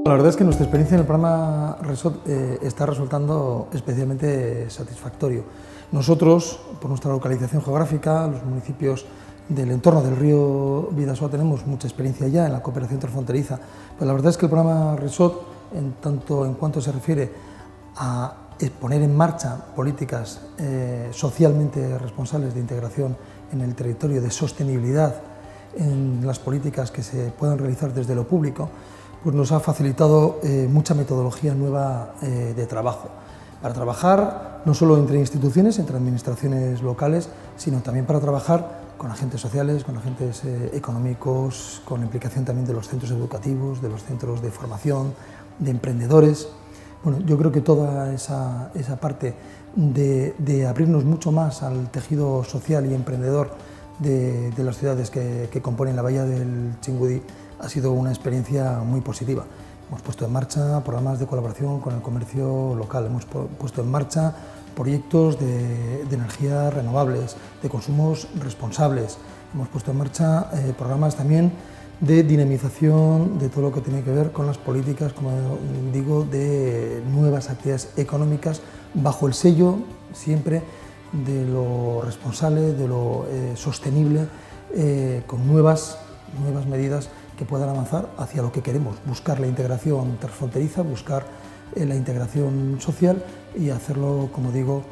La verdad es que nuestra experiencia en el programa RESOT está resultando especialmente satisfactorio. Nosotros, por nuestra localización geográfica, los municipios del entorno del río Bidasoa tenemos mucha experiencia ya en la cooperación transfronteriza, pero la verdad es que el programa RESOT, en tanto en cuanto se refiere a poner en marcha políticas socialmente responsables de integración en el territorio, de sostenibilidad en las políticas que se puedan realizar desde lo público, pues nos ha facilitado mucha metodología nueva de trabajo, para trabajar no solo entre instituciones, entre administraciones locales, sino también para trabajar con agentes sociales, con agentes económicos, con la implicación también de los centros educativos, de los centros de formación, de emprendedores. Bueno, yo creo que toda esa parte de abrirnos mucho más al tejido social y emprendedor de las ciudades que componen la bahía del Chingudí ha sido una experiencia muy positiva. Hemos puesto en marcha programas de colaboración con el comercio local, hemos puesto en marcha proyectos de energías renovables, de consumos responsables, hemos puesto en marcha programas también de dinamización de todo lo que tiene que ver con las políticas, como digo, de nuevas actividades económicas bajo el sello siempre de lo responsable, de lo sostenible, con nuevas medidas que puedan avanzar hacia lo que queremos, buscar la integración transfronteriza, buscar la integración social y hacerlo, como digo,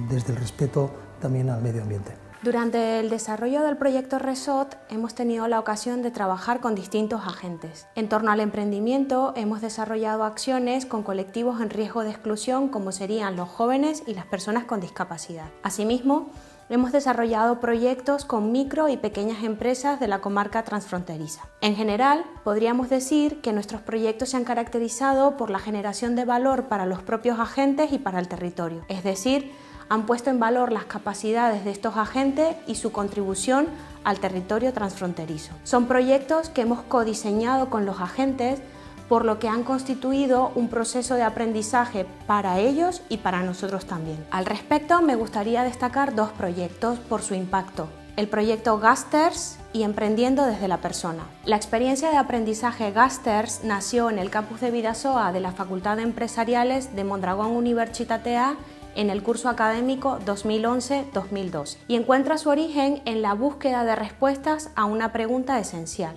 desde el respeto también al medio ambiente. Durante el desarrollo del proyecto RESOT hemos tenido la ocasión de trabajar con distintos agentes. En torno al emprendimiento hemos desarrollado acciones con colectivos en riesgo de exclusión como serían los jóvenes y las personas con discapacidad. Asimismo, hemos desarrollado proyectos con micro y pequeñas empresas de la comarca transfronteriza. En general, podríamos decir que nuestros proyectos se han caracterizado por la generación de valor para los propios agentes y para el territorio, es decir, han puesto en valor las capacidades de estos agentes y su contribución al territorio transfronterizo. Son proyectos que hemos codiseñado con los agentes, por lo que han constituido un proceso de aprendizaje para ellos y para nosotros también. Al respecto, me gustaría destacar dos proyectos por su impacto. El proyecto Gasters y Emprendiendo desde la persona. La experiencia de aprendizaje Gasters nació en el campus de Bidasoa de la Facultad de Empresariales de Mondragón Universitatea en el curso académico 2011-2012 y encuentra su origen en la búsqueda de respuestas a una pregunta esencial.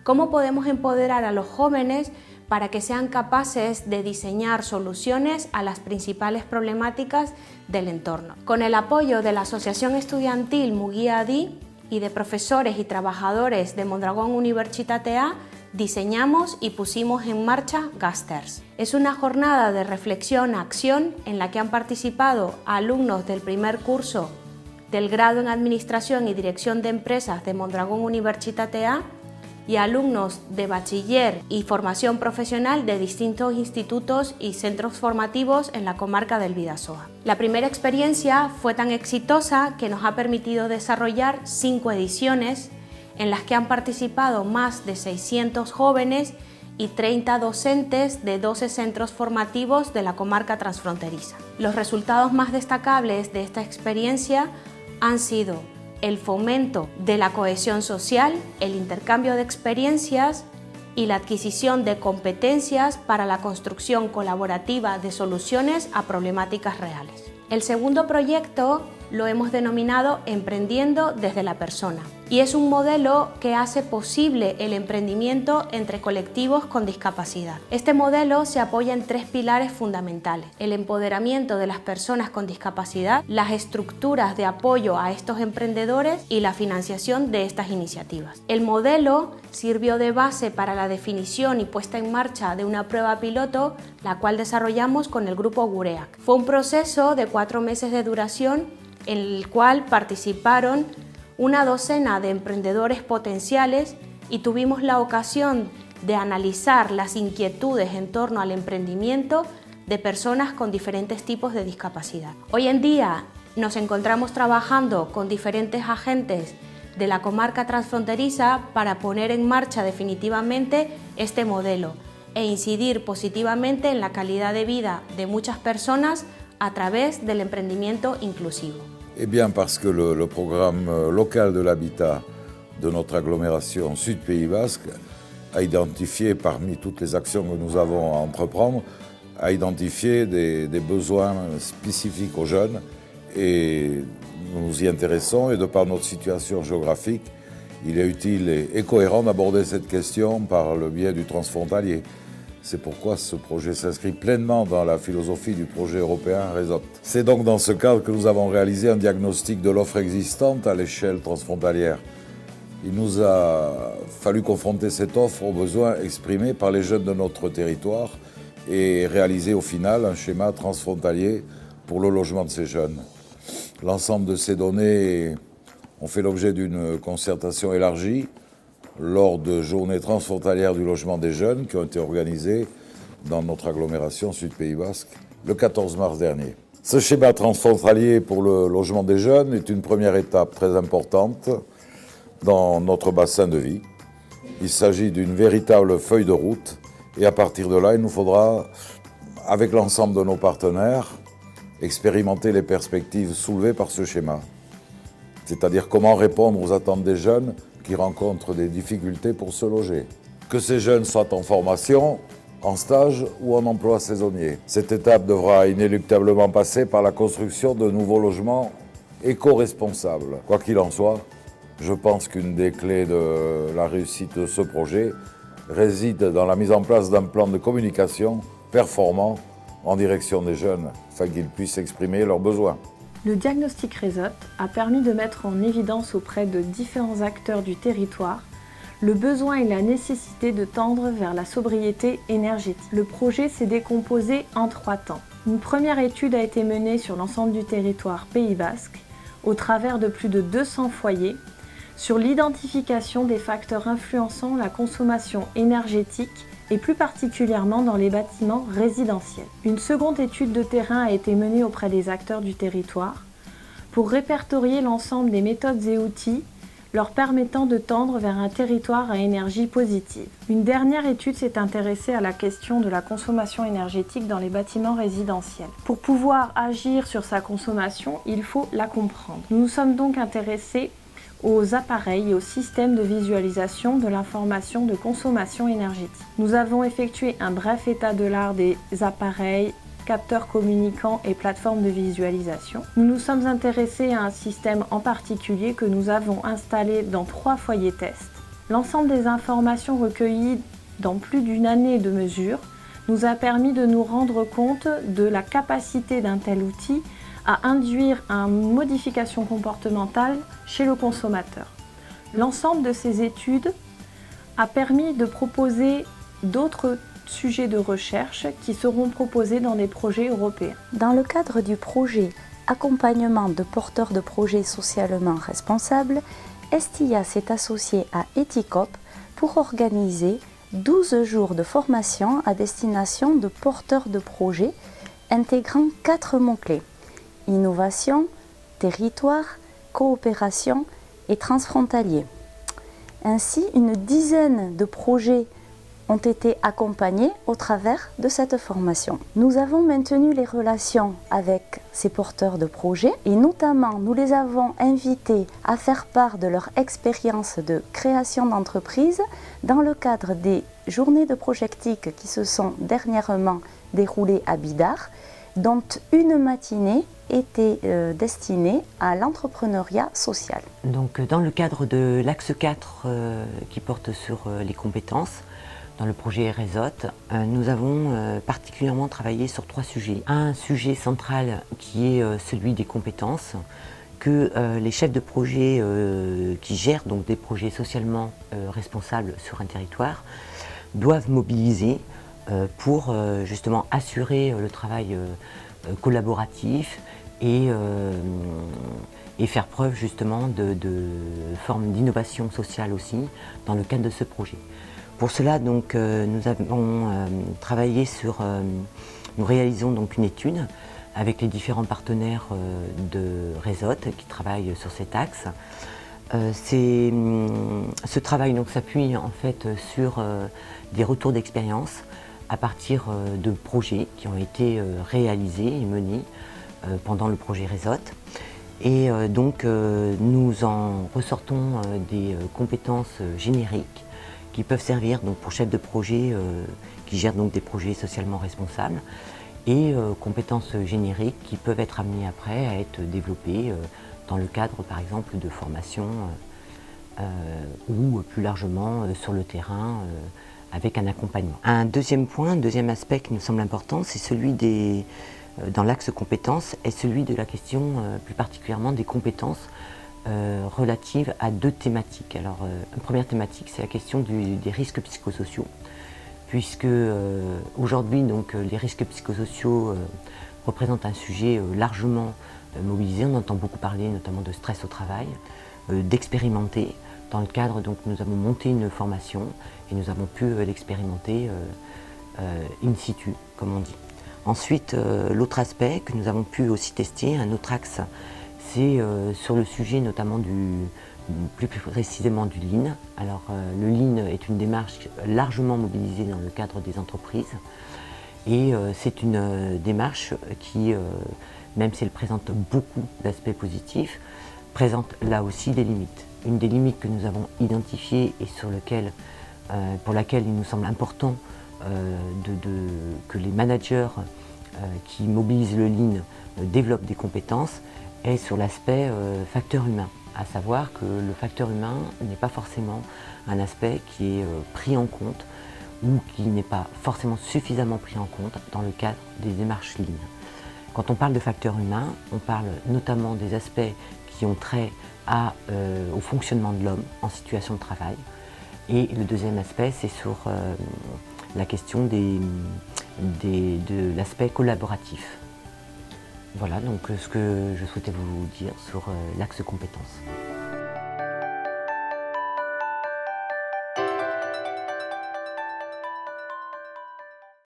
¿Cómo podemos empoderar a los jóvenes para que sean capaces de diseñar soluciones a las principales problemáticas del entorno? Con el apoyo de la Asociación Estudiantil Muguía Adi y de profesores y trabajadores de Mondragón Universitatea, diseñamos y pusimos en marcha Gasters. Es una jornada de reflexión-acción en la que han participado alumnos del primer curso del grado en Administración y Dirección de Empresas de Mondragón Universitatea y alumnos de bachiller y formación profesional de distintos institutos y centros formativos en la comarca del Bidasoa. La primera experiencia fue tan exitosa que nos ha permitido desarrollar 5 ediciones en las que han participado más de 600 jóvenes y 30 docentes de 12 centros formativos de la comarca transfronteriza. Los resultados más destacables de esta experiencia han sido el fomento de la cohesión social, el intercambio de experiencias y la adquisición de competencias para la construcción colaborativa de soluciones a problemáticas reales. El segundo proyecto lo hemos denominado Emprendiendo desde la persona y es un modelo que hace posible el emprendimiento entre colectivos con discapacidad. Este modelo se apoya en 3 pilares fundamentales: el empoderamiento de las personas con discapacidad, las estructuras de apoyo a estos emprendedores y la financiación de estas iniciativas. El modelo sirvió de base para la definición y puesta en marcha de una prueba piloto, la cual desarrollamos con el grupo Gureak. Fue un proceso de 4 meses de duración en el cual participaron una docena de emprendedores potenciales y tuvimos la ocasión de analizar las inquietudes en torno al emprendimiento de personas con diferentes tipos de discapacidad. Hoy en día nos encontramos trabajando con diferentes agentes de la comarca transfronteriza para poner en marcha definitivamente este modelo e incidir positivamente en la calidad de vida de muchas personas a través del emprendimiento inclusivo. Eh bien, parce que le programme local de l'habitat de notre agglomération Sud Pays Basque à identifier parmi toutes les actions que nous avons à entreprendre, à identifier des besoins spécifiques aux jeunes et nous nous y intéressons et de par notre situation géographique, il est utile et cohérent d'aborder cette question par le biais du transfrontalier. C'est pourquoi ce projet s'inscrit pleinement dans la philosophie du projet européen RESOT. C'est donc dans ce cadre que nous avons réalisé un diagnostic de l'offre existante à l'échelle transfrontalière. Il nous a fallu confronter cette offre aux besoins exprimés par les jeunes de notre territoire et réaliser au final un schéma transfrontalier pour le logement de ces jeunes. L'ensemble de ces données ont fait l'objet d'une concertation élargie lors de journées transfrontalières du logement des jeunes qui ont été organisées dans notre agglomération Sud-Pays Basque le 14 mars dernier. Ce schéma transfrontalier pour le logement des jeunes est une première étape très importante dans notre bassin de vie. Il s'agit d'une véritable feuille de route et à partir de là, il nous faudra, avec l'ensemble de nos partenaires, expérimenter les perspectives soulevées par ce schéma. C'est-à-dire comment répondre aux attentes des jeunes qui rencontrent des difficultés pour se loger. Que ces jeunes soient en formation, en stage ou en emploi saisonnier. Cette étape devra inéluctablement passer par la construction de nouveaux logements éco-responsables. Quoi qu'il en soit, je pense qu'une des clés de la réussite de ce projet réside dans la mise en place d'un plan de communication performant en direction des jeunes, afin qu'ils puissent exprimer leurs besoins. Le diagnostic RESOT a permis de mettre en évidence auprès de différents acteurs du territoire le besoin et la nécessité de tendre vers la sobriété énergétique. Le projet s'est décomposé en 3 temps. Une première étude a été menée sur l'ensemble du territoire Pays Basque, au travers de plus de 200 foyers, sur l'identification des facteurs influençant la consommation énergétique et plus particulièrement dans les bâtiments résidentiels. Une seconde étude de terrain a été menée auprès des acteurs du territoire pour répertorier l'ensemble des méthodes et outils leur permettant de tendre vers un territoire à énergie positive. Une dernière étude s'est intéressée à la question de la consommation énergétique dans les bâtiments résidentiels. Pour pouvoir agir sur sa consommation, il faut la comprendre. Nous nous sommes donc intéressés aux appareils et aux systèmes de visualisation de l'information de consommation énergétique. Nous avons effectué un bref état de l'art des appareils, capteurs communicants et plateformes de visualisation. Nous nous sommes intéressés à un système en particulier que nous avons installé dans 3 foyers tests. L'ensemble des informations recueillies dans plus d'une année de mesures nous a permis de nous rendre compte de la capacité d'un tel outil à induire une modification comportementale chez le consommateur. L'ensemble de ces études a permis de proposer d'autres sujets de recherche qui seront proposés dans des projets européens. Dans le cadre du projet Accompagnement de porteurs de projets socialement responsables, Estilla s'est associé à Eticop pour organiser 12 jours de formation à destination de porteurs de projets intégrant 4 mots-clés: innovation, territoire, coopération et transfrontalier. Ainsi, une dizaine de projets ont été accompagnés au travers de cette formation. Nous avons maintenu les relations avec ces porteurs de projets et notamment nous les avons invités à faire part de leur expérience de création d'entreprise dans le cadre des journées de Projectique qui se sont dernièrement déroulées à Bidart, dont une matinée était destinée à l'entrepreneuriat social. Donc, dans le cadre de l'axe 4 qui porte sur les compétences, dans le projet RESOT, nous avons particulièrement travaillé sur 3 sujets. Un sujet central qui est celui des compétences, que les chefs de projet qui gèrent donc des projets socialement responsables sur un territoire doivent mobiliser pour justement assurer le travail collaboratif et faire preuve justement de formes d'innovation sociale aussi dans le cadre de ce projet. Pour cela, donc, nous avons travaillé sur, nous réalisons donc une étude avec les différents partenaires de RESOT qui travaillent sur cet axe. Ce travail s'appuie en fait sur des retours d'expérience à partir de projets qui ont été réalisés et menés pendant le projet RESOT. Et donc nous en ressortons des compétences génériques qui peuvent servir donc, pour chefs de projet qui gèrent donc des projets socialement responsables et compétences génériques qui peuvent être amenées après à être développées dans le cadre par exemple de formation ou plus largement sur le terrain avec un accompagnement. Un deuxième point, un deuxième aspect qui nous semble important, c'est celui dans l'axe compétences, est celui de la question plus particulièrement des compétences relatives à deux thématiques. Alors, une première thématique, c'est la question des risques psychosociaux, puisque aujourd'hui, donc, les risques psychosociaux représentent un sujet largement mobilisé. On entend beaucoup parler notamment de stress au travail, d'expérimenter. Dans le cadre, donc, nous avons monté une formation et nous avons pu l'expérimenter in situ, comme on dit. Ensuite, l'autre aspect que nous avons pu aussi tester, un autre axe, c'est sur le sujet notamment plus précisément du Lean. Alors, le Lean est une démarche largement mobilisée dans le cadre des entreprises et c'est une démarche qui, même si elle présente beaucoup d'aspects positifs, présente là aussi des limites. Une des limites que nous avons identifiées et pour laquelle il nous semble important que les managers qui mobilisent le Lean développent des compétences est sur l'aspect facteur humain, à savoir que le facteur humain n'est pas forcément un aspect qui est pris en compte ou qui n'est pas forcément suffisamment pris en compte dans le cadre des démarches Lean. Quand on parle de facteur humain, on parle notamment des aspects qui ont trait au fonctionnement de l'homme en situation de travail. Et le deuxième aspect, c'est sur la question de l'aspect collaboratif. Voilà donc ce que je souhaitais vous dire sur l'axe compétences.